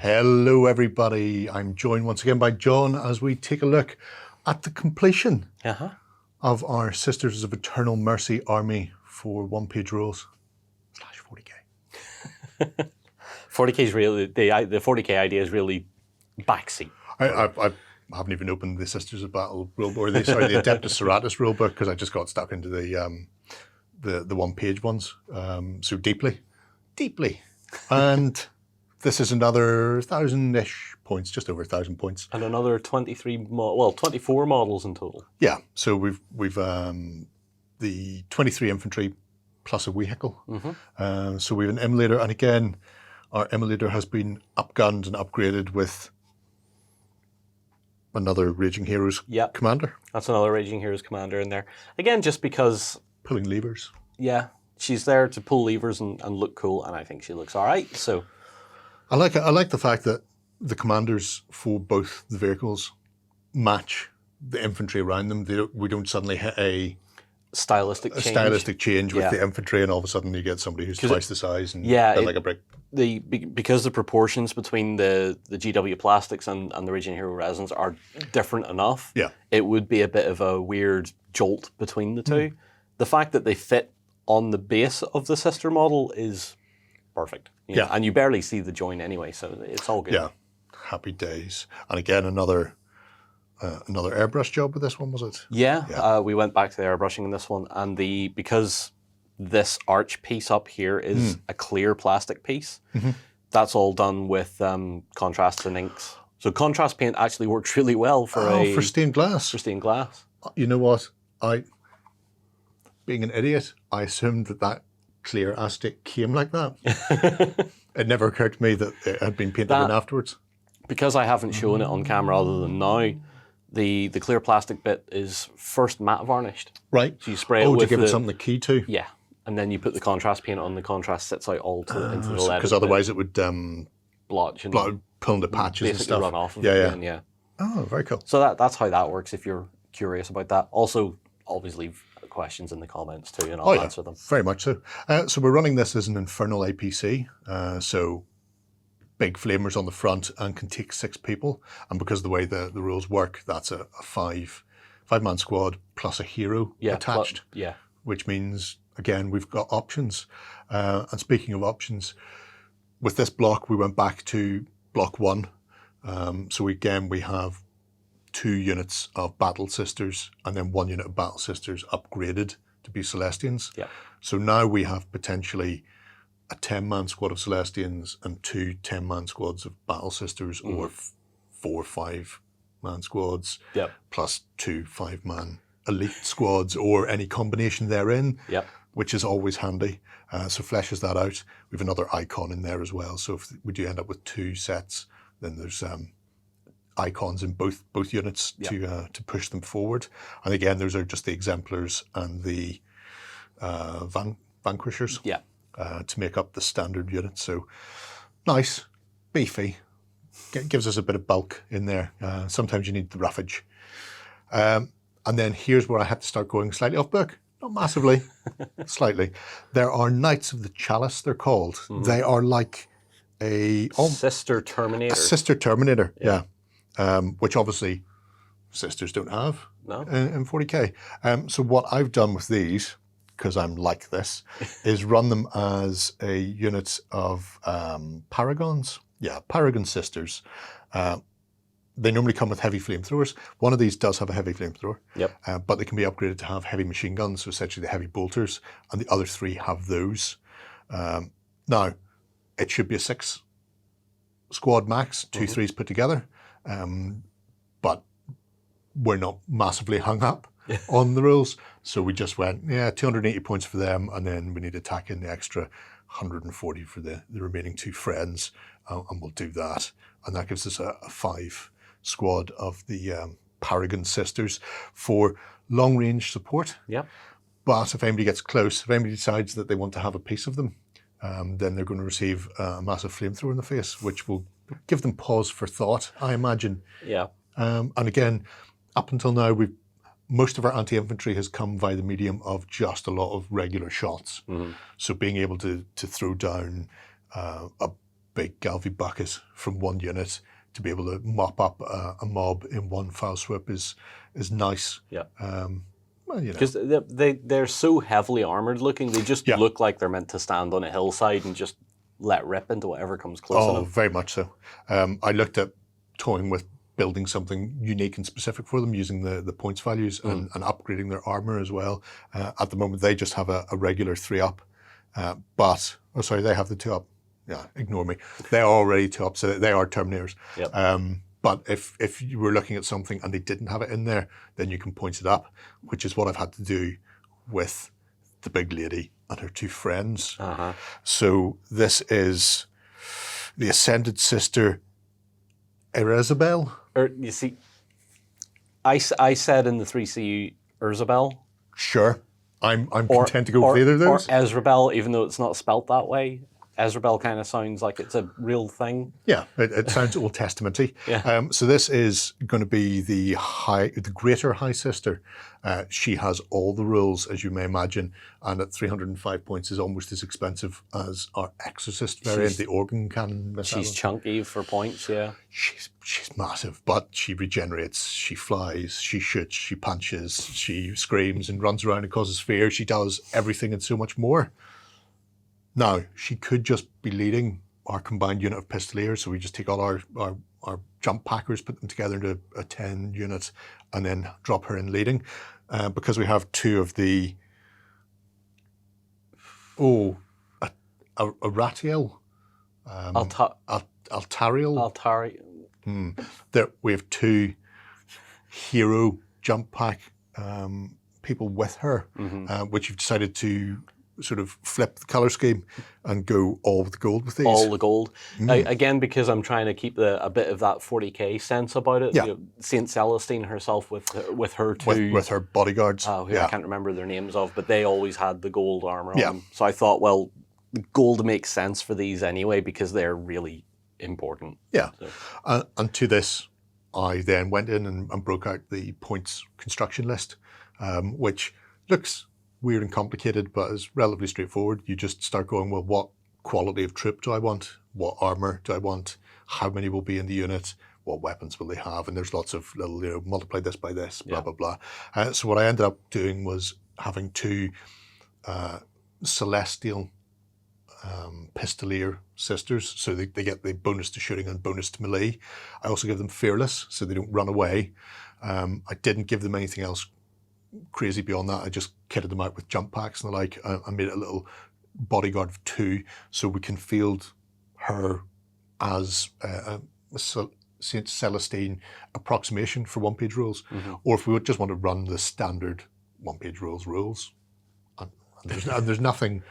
Hello everybody, I'm joined once again by John as we take a look at the completion of our Sisters of Eternal Mercy army for OnePageRule /40k. 40k is really, the 40k idea is really backseat. I haven't even opened the Sisters of Battle rulebook, or the Adeptus Sororitas rulebook, because I just got stuck into the one page ones so deeply. And this is another 1,000-ish points, just over 1,000 points. And another 24 models in total. Yeah, so we've the 23 infantry plus a vehicle. So we have an emulator, and again, our emulator has been upgunned and upgraded with another Raging Heroes commander. That's another Raging Heroes commander in there. Again, just because... Pulling levers. Yeah, she's there to pull levers and look cool, and I think she looks all right, so... I like the fact that the commanders for both the vehicles match the infantry around them. We don't suddenly hit a stylistic change with the infantry, and all of a sudden you get somebody who's twice the size and like a brick. Because the proportions between the GW plastics and the Raging Hero resins are different enough, it would be a bit of a weird jolt between the two. The fact that they fit on the base of the sister model is perfect. You know, and you barely see the join anyway, so it's all good. Yeah, happy days. And again, another airbrush job with this one, was it? Yeah. We went back to the airbrushing in this one, and because this arch piece up here is a clear plastic piece, that's all done with contrasts and inks. So contrast paint actually works really well for stained glass. For stained glass. You know what? Being an idiot, I assumed that clear acetate came like that. It never occurred to me that it had been painted in afterwards. Because I haven't shown it on camera other than now, the clear plastic bit is first matte varnished. Right. So you spray it with to give it something to key to. Yeah. And then you put the contrast paint on, the contrast sits out all into the lead. Because otherwise it would blotch and pull into patches and stuff. Run off of it. Oh, very cool. So that's how that works if you're curious about that. Also, always leave questions in the comments too, and I'll answer them. Very much so. So we're running this as an Infernal APC, so big flamers on the front and can take 6 people. And because of the way the rules work, that's a 5-man squad plus a hero attached. Which means, again, we've got options. And speaking of options, with this block, we went back to block 1. So again, we have 2 units of Battle Sisters and then 1 unit of Battle Sisters upgraded to be Celestians. So now we have potentially a 10-man squad of Celestians and 2 10-man squads of Battle Sisters, or 4 5-man squads, plus 2 5-man elite squads, or any combination therein, which is always handy. So fleshes that out. We have another icon in there as well. So if we do end up with 2 sets, then there's icons in both units to push them forward. And again, those are just the exemplars and the vanquishers to make up the standard unit. So nice, beefy, gives us a bit of bulk in there. Sometimes you need the roughage. And then here's where I had to start going slightly off book. Not massively, slightly. There are Knights of the Chalice, they're called. They are like a Sister Terminator. A Sister Terminator, which obviously Sisters don't have in 40k. So what I've done with these, because I'm like this, is run them as a unit of Paragons. Yeah, Paragon Sisters. They normally come with heavy flamethrowers. One of these does have a heavy flamethrower, but they can be upgraded to have heavy machine guns, so essentially the heavy bolters, and the other 3 have those. Now, it should be a 6 squad max, 2 3s put together. But we're not massively hung up on the rules. So we just went, 280 points for them, and then we need to tack in the extra 140 for the remaining 2 friends, and we'll do that. And that gives us a 5 squad of the Paragon Sisters for long-range support. But if anybody gets close, if anybody decides that they want to have a piece of them, then they're going to receive a massive flamethrower in the face, which will give them pause for thought, I imagine. And again, up until now, most of our anti-infantry has come via the medium of just a lot of regular shots. So being able to throw down a big Galvi bucket from one unit to be able to mop up a mob in one foul swoop is nice. Yeah. Well, you know. Because they're so heavily armored looking, they just look like they're meant to stand on a hillside and just let rip into whatever comes close enough. Oh, very much so. I looked at toying with building something unique and specific for them using the points values and upgrading their armor as well. At the moment, they just have a regular 3-up, but, oh sorry, they have the 2-up. Yeah, ignore me. They're already 2-up, so they are Terminators. Yep. But if you were looking at something and they didn't have it in there, then you can point it up, which is what I've had to do with the big lady and her 2 friends. So this is the Ascended Sister Erizabel. You see, I said in the 3CU Urzabel. Sure. I'm content to go with either of those. Or Ezrabel, even though it's not spelt that way. Ezrabel kind of sounds like it's a real thing. Yeah, it sounds Old Testament-y. Yeah. So this is going to be the Greater High Sister. She has all the rules, as you may imagine, and at 305 points is almost as expensive as our Exorcist variant, the organ cannon missile. She's chunky for points, yeah. She's massive, but she regenerates, she flies, she shoots, she punches, she screams and runs around and causes fear. She does everything and so much more. Now, she could just be leading our combined unit of Pistoliers, so we just take all our jump packers, put them together into a 10 unit, and then drop her in leading. Because we have 2 of the... Aratiel? Altariel? There, we have 2 hero jump pack people with her, which you've decided to sort of flip the colour scheme and go all the gold with these. All the gold. Again, because I'm trying to keep a bit of that 40k sense about it. Yeah. You know, Saint Celestine herself with her 2... With her bodyguards. Who I can't remember their names of, but they always had the gold armour on them. So I thought, well, gold makes sense for these anyway because they're really important. Yeah. So. And to this, I then went in and broke out the points construction list, which looks weird and complicated, but is relatively straightforward. You just start going, well, what quality of troop do I want? What armor do I want? How many will be in the unit? What weapons will they have? And there's lots of little, multiply this by this, blah, blah, blah. So what I ended up doing was having 2 Celestial Pistolier sisters, so they get the bonus to shooting and bonus to melee. I also give them Fearless, so they don't run away. I didn't give them anything else crazy beyond that. I just kitted them out with jump packs and the like. I made it a little bodyguard of 2, so we can field her as a Saint Celestine approximation for one-page rules, or if we would just want to run the standard one-page rules. And there's nothing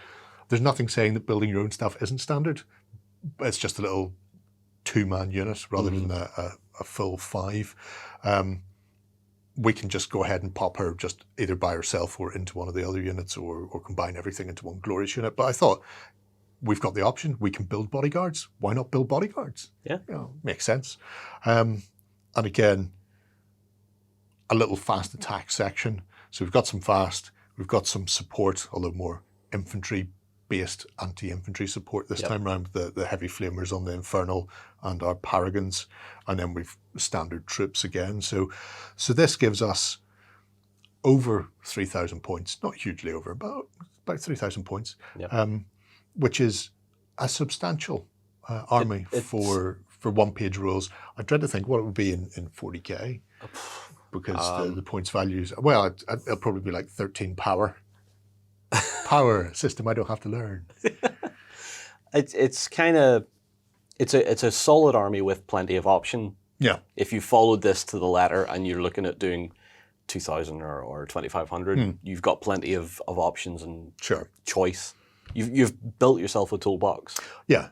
saying that building your own stuff isn't standard. It's just a little 2-man unit rather than a full 5. We can just go ahead and pop her just either by herself or into one of the other units, or combine everything into one glorious unit. But I thought, we've got the option. We can build bodyguards. Why not build bodyguards? Yeah. Makes sense. And again, a little fast attack section. So we've got some fast, we've got some support, although more infantry-based anti-infantry support this time around, with the heavy flamers on the Infernal and our Paragons. And then we've standard troops again. So this gives us over 3,000 points, not hugely over, about 3,000 points, which is a substantial army for one-page rules. I dread to think what it would be in 40k, because the points values, well, it'll probably be like 13 power. Power system I don't have to learn. It's kind of, it's a solid army with plenty of option. Yeah. If you followed this to the letter and you're looking at doing 2,000 or 2,500, you've got plenty of options and choice. You've built yourself a toolbox. Yeah.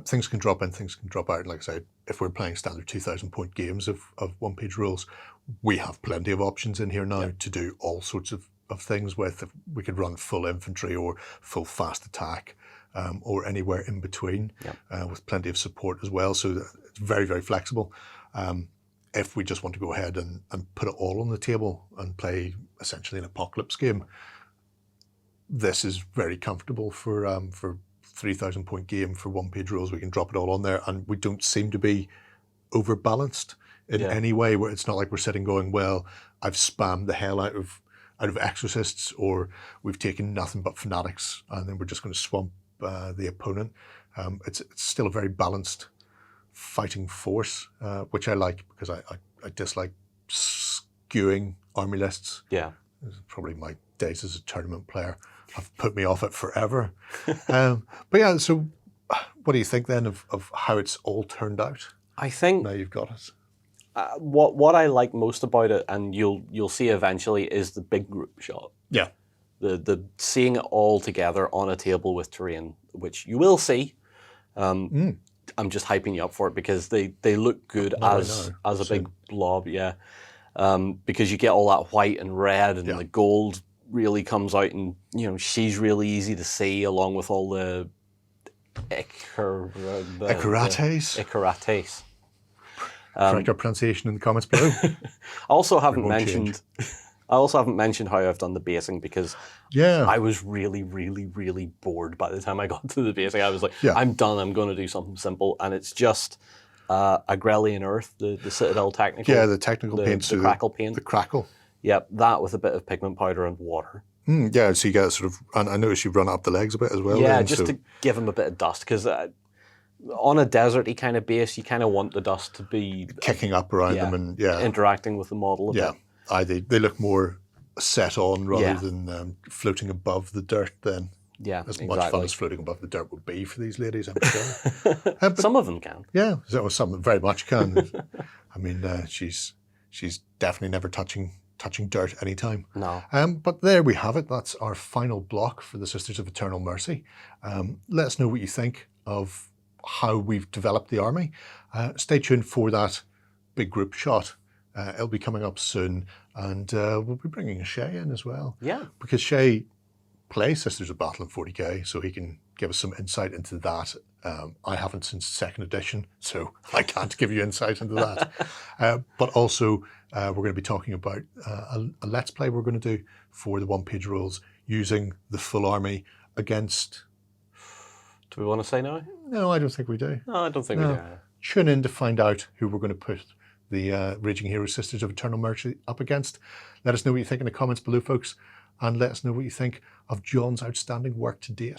Things can drop in, things can drop out. Like I said, if we're playing standard 2,000 point games of one-page rules, we have plenty of options in here now to do all sorts of things with. If we could run full infantry or full fast attack, or anywhere in between, with plenty of support as well. So it's very, very flexible. If we just want to go ahead and put it all on the table and play essentially an apocalypse game, this is very comfortable for 3,000 point game for one-page rules. We can drop it all on there, and we don't seem to be overbalanced in any way, where it's not like we're sitting going, well, I've spammed the hell out of exorcists, or we've taken nothing but fanatics and then we're just going to swamp the opponent. It's still a very balanced fighting force, which I like, because I dislike skewing army lists. Yeah. Probably my days as a tournament player have put me off it forever. But yeah, so what do you think then of how it's all turned out? I think now you've got it. What I like most about it, and you'll see eventually, is the big group shot. Yeah. The seeing it all together on a table with terrain, which you will see. I'm just hyping you up for it because they look good as a big blob, yeah. Because you get all that white and red, and the gold really comes out, and she's really easy to see, along with all the Icarates. Correct our pronunciation in the comments below. I also haven't mentioned how I've done the basing, because I was really, really, really bored by the time I got to the basing. I was like, I'm done. I'm going to do something simple, and it's just Agrellian Earth, the Citadel technical. Yeah, the technical paint, the crackle paint. The crackle. Yep, that with a bit of pigment powder and water. Yeah, so you get sort of, and I noticed you've run up the legs a bit as well. Yeah, then, just to give them a bit of dust, because on a deserty kind of base, you kind of want the dust to be kicking up around them and interacting with the model a bit. They look more set on rather than floating above the dirt then. Yeah, as much fun as floating above the dirt would be for these ladies, I'm sure. But some of them can. Yeah, some very much can. I mean, she's definitely never touching dirt anytime. No. But there we have it. That's our final block for the Sisters of Eternal Mercy. Let us know what you think of how we've developed the army. Stay tuned for that big group shot. It'll be coming up soon, and we'll be bringing Shay in as well. Yeah. Because Shay plays Sisters of Battle in 40k, so he can give us some insight into that. I haven't since 2nd edition, so I can't give you insight into that. But also, we're going to be talking about a Let's Play we're going to do for the one-page rules using the full army against... Do we want to say no? No, I don't think we do. No, I don't think we do. Tune in to find out who we're going to put the Raging Hero Sisters of Eternal Mercy up against. Let us know what you think in the comments below, folks, and let us know what you think of John's outstanding work to date.